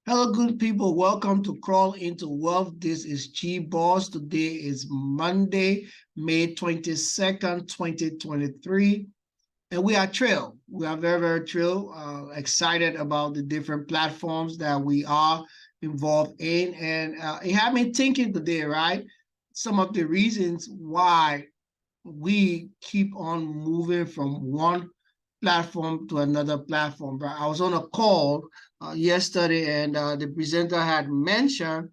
Hello, good people. Welcome to Crawl into Wealth. This is G Boss. Today is Monday, May 22nd, 2023. And we are thrilled. We are very thrilled, excited about the different platforms that we are involved in. And it had me thinking today, right? Some of the reasons why we keep on moving from one platform to another platform. Right? I was on a call yesterday, and the presenter had mentioned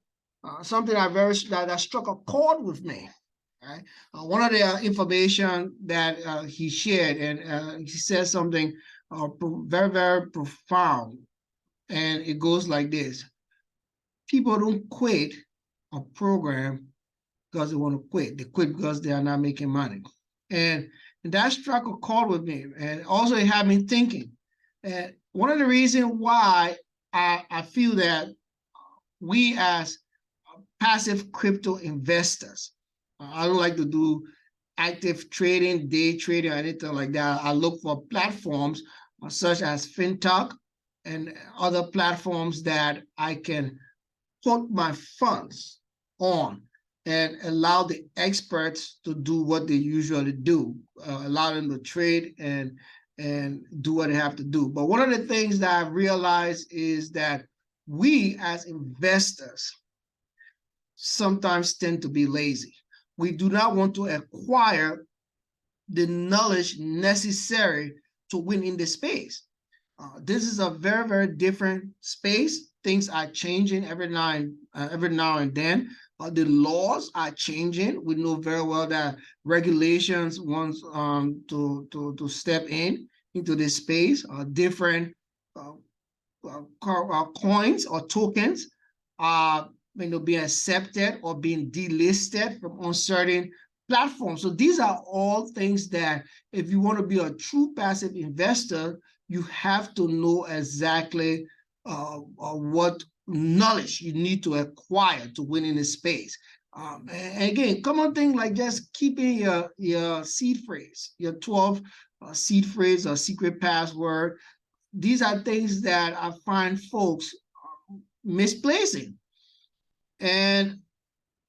something that struck a chord with me. Right? One of the information that he shared, and he said something very profound, and it goes like this: people don't quit a program because they want to quit. They quit because they are not making money. And that struck a chord with me. And also it had me thinking. And one of the reasons why I feel that we as passive crypto investors, I don't like to do active trading, day trading, or anything like that. I look for platforms such as FinToch and other platforms that I can put my funds on and allow the experts to do what they usually do, allow them to trade and do what they have to do. But one of the things that I've realized is that we as investors sometimes tend to be lazy. We do not want to acquire the knowledge necessary to win in the space. This is a very different space. Things are changing every now and then. The laws are changing. We know very well that regulations want to step into this space. Different coins or tokens are being accepted or being delisted from uncertain platforms. So these are all things that, if you want to be a true passive investor, you have to know exactly what knowledge you need to acquire to win in the space. And again, common thing like just keeping your seed phrase, your 12 seed phrase or secret password. These are things that I find folks misplacing. And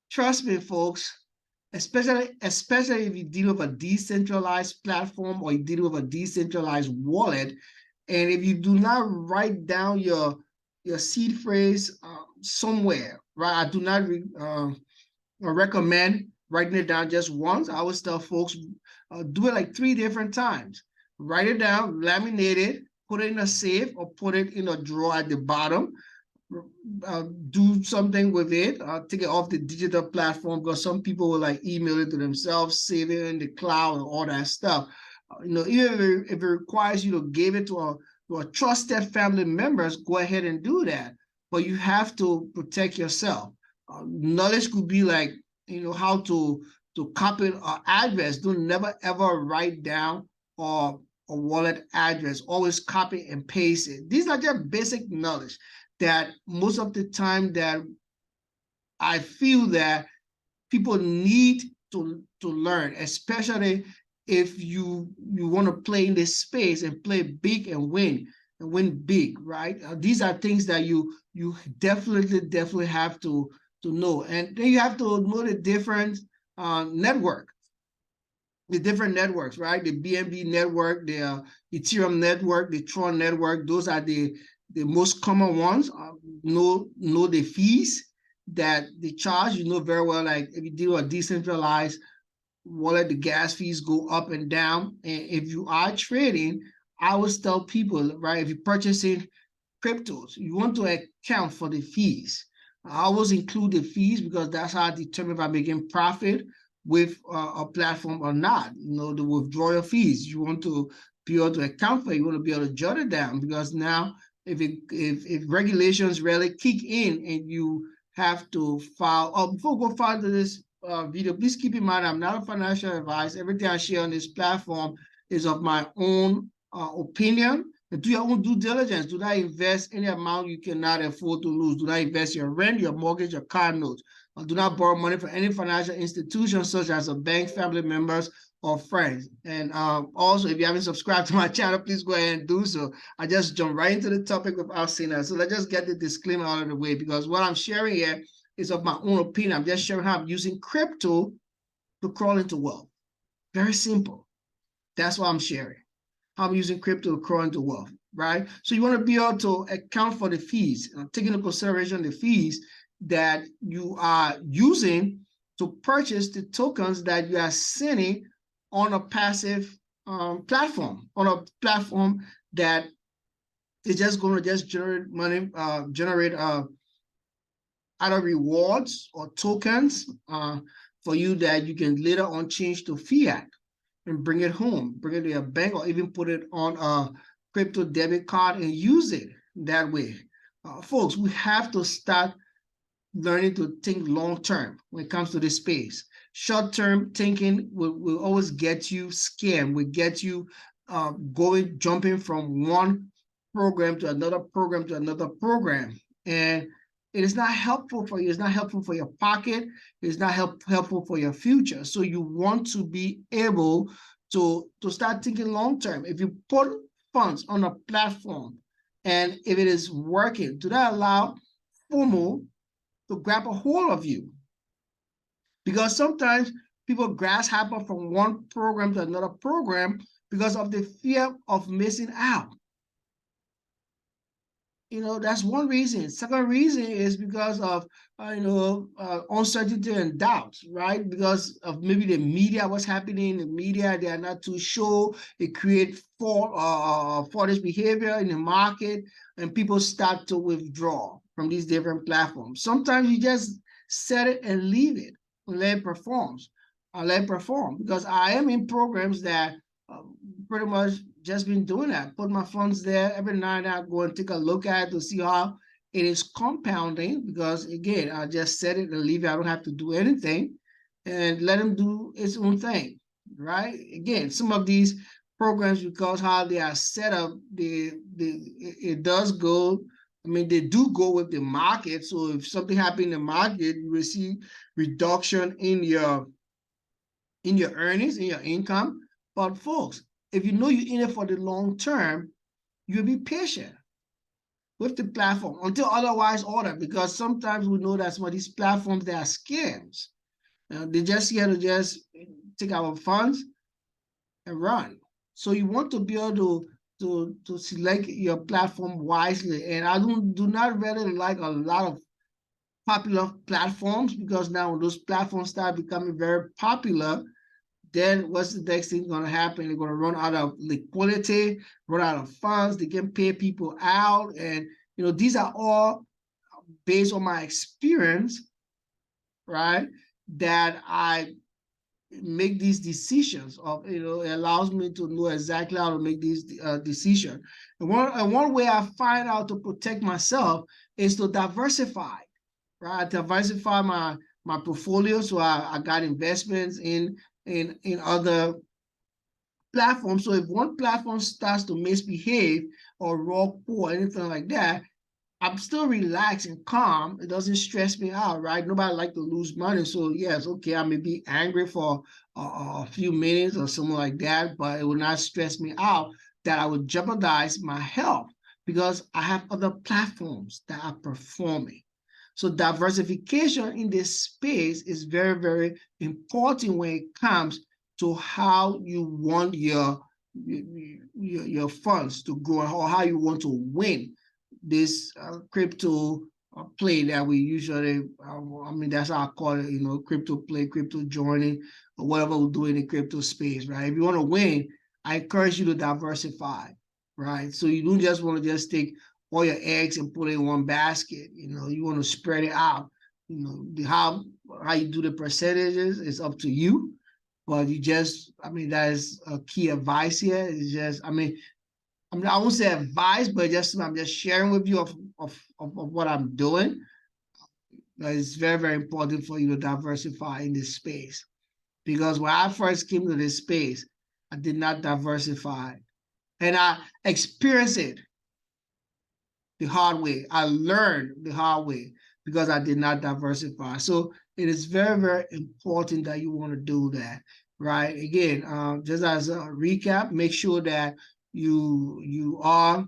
trust me, folks, especially if you deal with a decentralized platform or you deal with a decentralized wallet, and if you do not write down your seed phrase somewhere, right? I do not recommend writing it down just once. I always tell folks, do it like 3 different times. Write it down, laminate it, put it in a safe, or put it in a drawer at the bottom. Do something with it, take it off the digital platform, because some people will like email it to themselves, save it in the cloud, and all that stuff. Even if it requires you to give it to a trusted family members, go ahead and do that. But you have to protect yourself. Knowledge could be like, how to copy an address. Don't never ever write down a wallet address. Always copy and paste it. These are just basic knowledge that most of the time that I feel that people need to learn, especially if you want to play in this space and play big and win big, right? These are things that you definitely have to know. And then you have to know the different networks, right? The BNB network, the Ethereum network, the Tron network. Those are the most common ones. Know the fees that they charge. You know very well, like if you deal with a decentralized wallet, the gas fees go up and down. And if you are trading, I always tell people, right, if you're purchasing cryptos, you want to account for the fees. I always include the fees because that's how I determine if I'm making profit with a platform or not. The withdrawal fees, you want to be able to account for it. You want to be able to jot it down, because now if regulations really kick in and you have to file, before we go file to this video, please keep in mind I'm not a financial advice. Everything I share on this platform is of my own opinion. And do your own due diligence. Do not invest any amount you cannot afford to lose. Do not invest your rent, your mortgage, your car notes. Do not borrow money from any financial institution such as a bank, family members, or friends. And also, if you haven't subscribed to my channel, please go ahead and do so. I just jumped right into the topic without saying that. So let's just get the disclaimer out of the way, because what I'm sharing here is of my own opinion. I'm just sharing how I'm using crypto to crawl into wealth. Very simple. That's what I'm sharing. How I'm using crypto to crawl into wealth, right? So you want to be able to account for the fees, taking into consideration the fees that you are using to purchase the tokens that you are sending on a passive platform, that is just going to just generate money, generate either rewards or tokens for you that you can later on change to fiat and bring it home, bring it to your bank, or even put it on a crypto debit card and use it that way. Folks, we have to start learning to think long-term when it comes to this space. Short-term thinking will always get you scammed, will get you jumping from one program to another program to another program. And it is not helpful for you. It's not helpful for your pocket. It's not helpful for your future. So you want to be able to start thinking long-term. If you put funds on a platform and if it is working, do that allow FOMO to grab a hold of you? Because sometimes people grasshopper from one program to another program because of the fear of missing out. That's one reason. Second reason is because of uncertainty and doubt, right? Because of maybe the media, what's happening in the media, they are not too sure. It creates foolish behavior in the market, and people start to withdraw from these different platforms. Sometimes you just set it and leave it and let it perform. Because I am in programs that pretty much just been doing that. Put my funds there every night. I go and take a look at it to see how it is compounding, because again, I just set it and leave it. I don't have to do anything and let them do its own thing, right? Again, some of these programs, because how they are set up, it does go. They do go with the market. So if something happens in the market, you will see reduction in your earnings, in your income. But folks, if you know you're in it for the long term, you'll be patient with the platform until otherwise ordered, because sometimes we know that some of these platforms, they are scams. They're just here to just take our funds and run. So you want to be able to select your platform wisely. And I do not really like a lot of popular platforms, because now when those platforms start becoming very popular, then what's the next thing going to happen? They're going to run out of liquidity, run out of funds. They can pay people out. And, these are all based on my experience, right? That I make these decisions of, it allows me to know exactly how to make these decisions. And one way I find out to protect myself is to diversify, right? Diversify my portfolio. So I got investments in other platforms. So if one platform starts to misbehave or rock poor, anything like that, I'm still relaxed and calm. It doesn't stress me out, right? Nobody like to lose money. So yes, okay, I may be angry for a few minutes or something like that, but it will not stress me out that I would jeopardize my health, because I have other platforms that are performing. So diversification in this space is very, very important when it comes to how you want your funds to grow, or how you want to win this crypto play that we usually, that's how I call it, crypto play, crypto joining, or whatever we do in the crypto space, right? If you want to win, I encourage you to diversify, right? So you don't just want to just take all your eggs and put it in one basket. You want to spread it out. How you do the percentages is up to you, but you just, that is a key advice here. It's just, I won't say advice, but I'm just sharing with you of what I'm doing. It's very, very important for you to diversify in this space, because when I first came to this space, I did not diversify, and I experienced it the hard way. I learned the hard way because I did not diversify. So it is very, very important that you want to do that. right? Again, just as a recap, make sure that you are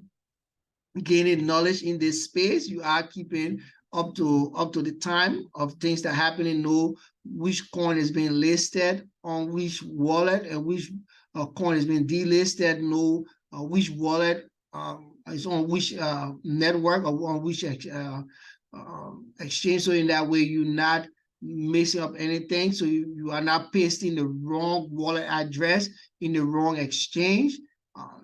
gaining knowledge in this space. You are keeping up to the time of things that are happening. Know which coin is being listed on which wallet and which coin is being delisted. Know which wallet is on which network or on which exchange. So in that way, you're not messing up anything. So you are not pasting the wrong wallet address in the wrong exchange.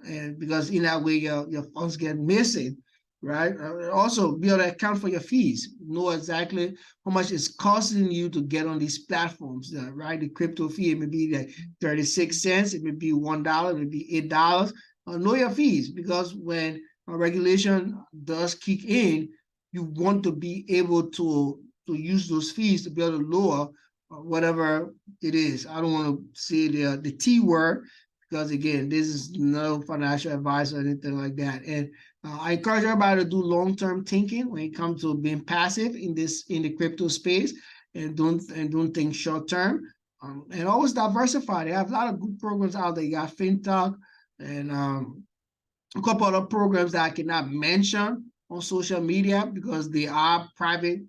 And because in that way your funds get missing, right? Also be able to account for your fees, know exactly how much it's costing you to get on these platforms, right? The crypto fee, it may be like 36 cents, it may be $1, it may be $8. Know your fees, because when a regulation does kick in, you want to be able to use those fees to be able to lower whatever it is. I don't want to say the T word, because again, this is no financial advice or anything like that. And I encourage everybody to do long-term thinking when it comes to being passive in the crypto space, and don't think short-term. And always diversify. They have a lot of good programs out there. You got FinToch and a couple other programs that I cannot mention on social media because they are private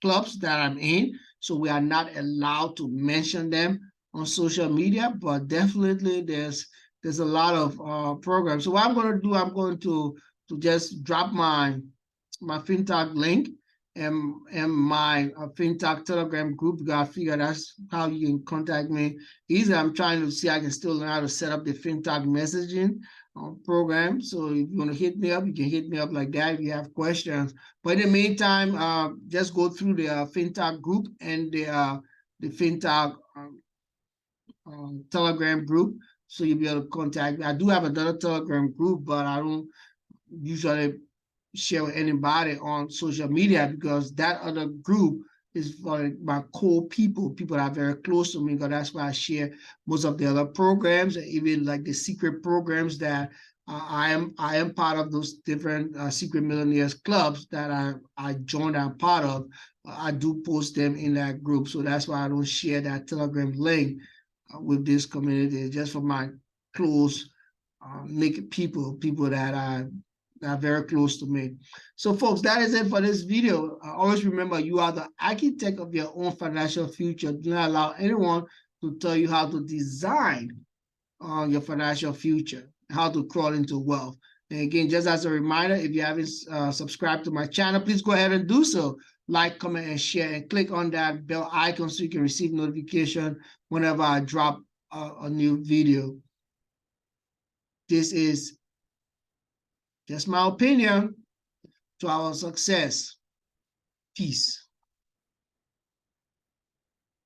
clubs that I'm in. So we are not allowed to mention them on social media, but definitely there's a lot of programs. So what I'm going to do, I'm going to just drop my FinToch link and my FinToch Telegram group, because I figure that's how you can contact me easily. I'm trying to see I can still learn how to set up the FinToch messaging program. So if you want to hit me up, you can hit me up like that if you have questions. But in the meantime, just go through the FinToch group and the FinToch Telegram group, so you'll be able to contact me. I do have another Telegram group, but I don't usually share with anybody on social media, because that other group is for my core people that are very close to me, because that's why I share most of the other programs, and even like the secret programs that I am part of, those different secret millionaires clubs that I joined, I'm part of. I do post them in that group, so that's why I don't share that Telegram link with this community, just for my close naked people that are very close to me. So folks, that is it for this video. Always remember, you are the architect of your own financial future. Do not allow anyone to tell you how to design your financial future, how to crawl into wealth. And again, just as a reminder, if you haven't subscribed to my channel, please go ahead and do so. Like, comment, and share, and click on that bell icon so you can receive notification whenever I drop a new video. This is just my opinion to our success. Peace.